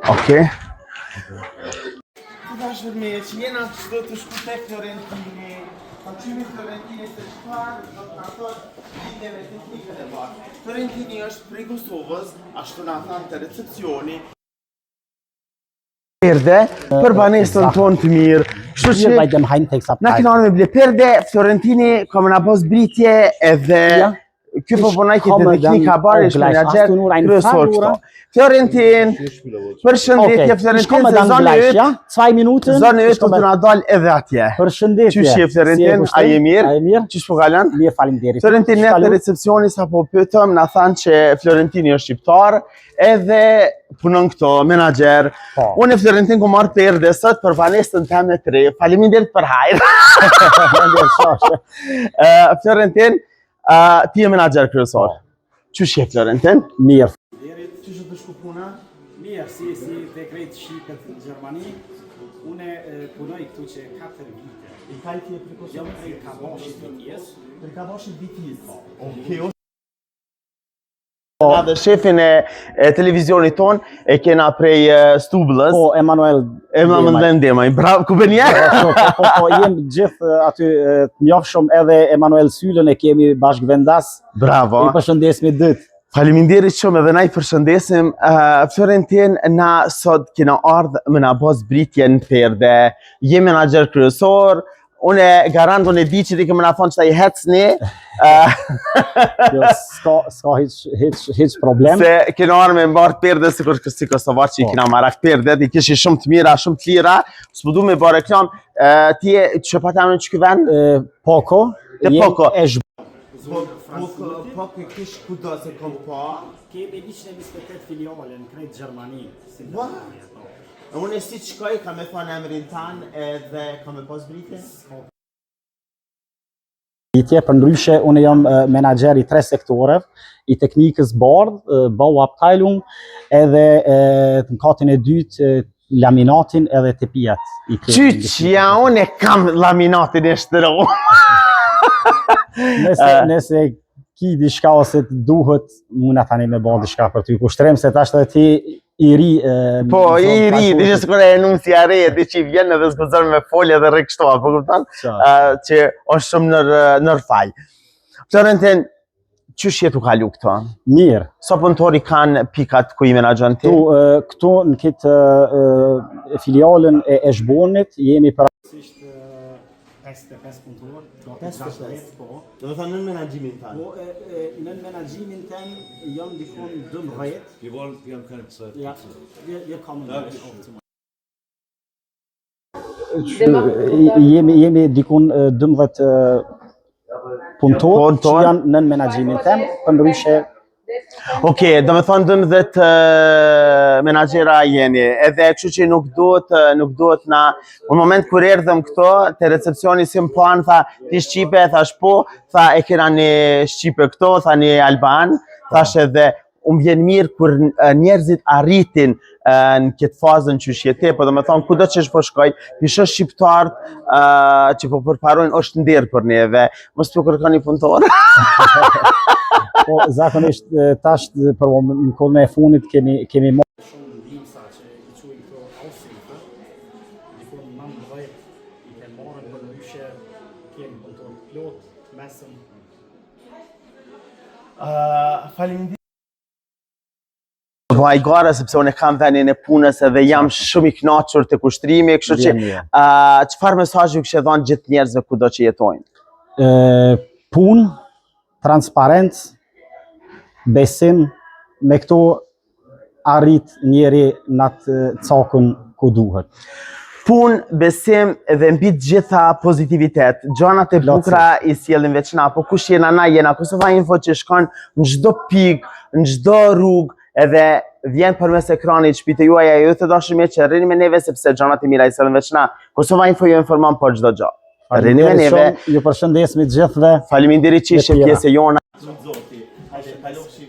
Okej. Dash me që jena çdo të shku tek Fiorentini, Qymi Fiorentini se çfarë do të na thotë lidhje me teknikën e parë. Fiorentini është prej Kosovës, ashtu na thanë te recepcioni. Perde për banesën tonë të mirë. Kështu që na kena me ble perde, Fiorentini kam na pas britje edhe ky po punoj këtë teknika bare është menaxher kryesor këto. Fiorentin, përshëndetje Fiorentin, zonë yt, 2 minuta. Zonë yt do të na dal edhe atje. Përshëndetje. Qysh je Fiorentin, a je mirë? Qysh po kalon? Mirë, faleminderit. Fiorentin në të recepcioni sapo pyetëm, na thanë që Fiorentini është shqiptar, edhe punon këto menaxher. Unë e Fiorentin ku marr perde sot për banesën tënde të re. Faleminderit për hajër. Fiorentin, ti je menaxher kryesor. Qysh je Fiorentin? Mirë. Qysh të shku puna? Mirë, si te krejt Shqipet në Gjermani, une punoj këtu që 4 vite. I kaj ti e prej Kosovës? Jam prej Kabashit Vitjes. Prej Kabashit Vitjes. Okej. Na dhe shefin e televizionit ton e kena prej Stublës. Po, Emanuel Demaj. Bravo, ku bën je? Po, jem gjithë aty të njohshëm edhe Emanuel Sylën e kemi bashkëvendas. Bravo. I përshëndesim dytë. Faleminderit shumë edhe na i përshëndesim. Fiorentin, na sot kena ardhë me na bos britje në perde. Je menaxher kryesor. Unë garant unë e di që ti kemë na thonë që ta i hecni. S'ka hiç problem. Se kena arë me mbarë perde si Kosovar që i kena marak perde, i kishi shumë të mira, shumë të lira. S'po du me bërë reklam. Ti e që pa tamë në që këven? Poko. Te Poko. Po kish kudo se kom pa? Kemi 128 filiale në krejt Gjermani. Unë e si që shkoj, ka me thonë emrin tanë edhe ka me pas britje? Për ndryshe, unë jam menaxher i 3 sektoreve, i teknikës bardh, Bauabteilung, edhe në katin e dytë laminatin edhe tepijat. Qyqja, unë e kam laminatin e shtëro. Nëse ki diçka ose të duhet, muna tani me bërë diçka për ty. Kushtrim se tash edhe ti i ri. Po, i ri, di që s'kore e numësja re, di që i vjen edhe s'gëzër me folje dhe rikështoa, po kuptan? Që është shumë nër faj. Fiorentin, qysh jetu kalu këto? Mirë. So punëtori kanë pikat ku i menaxhon ti? Këtu në këtë filialën e Eshbonit, jemi për 55 punëtor. 55? Po. Do të thënë në menaxhimin tanë? Po, në menaxhimin tem jam dikon 12. Vi haben keine Zeit. Ja, wir kommen gleich auf zu Jemi dikon 12 punëtor që janë në menaxhimin tem, për ndryshe. Okej, do me thonë 12 menaxhera jeni, edhe kështu që nuk duhet na, në moment kur erdhëm këto, te recepcioni si më panë, tha, ti Shqipe, thash po, tha, e kena një Shqipe këto, tha një Alban, thash edhe, unë vjen mirë kur njerëzit arritin në këtë fazën që shjete, po do me thonë, kudo që po shkoj, pisho shqiptarët që po përparojnë është ndirë për neve, mos të kërkoni një punëtor. Po, zakonisht tash për në kohën e funit kemi marrë shumë ndihmësa që i quajnë këto ausrife. Dikon 19 i ke marrë për ndryshe kemi punëtor të plot, mesëm. Faleminderit. Vaj gara sepse unë kam venin e punës edhe jam shumë i kënaqur te kushtrimi, kështu që çfarë mesazhi kishte dhënë gjithë njerëzve kudo që jetojnë? Punë, transparencë, besim, me këto arrit njeri në atë cakun ku duhet. Punë, besim dhe mbi të gjitha pozitivitet. Gjanat e bukra i sjellin veç na, po kush jena na, jena Kosova Info që shkon në çdo pikë, në çdo rrugë, edhe vjen përmes ekranit shtëpitë juaja, ju të dashur që rrini me neve sepse gjanat e mira i sjellin veç na. Kosova Info ju informon për çdo gjë. Rrini me neve. Ju përshëndesim të gjithëve. Faleminderit që ishe pjesë e jona. Zoti, hajde kalofshi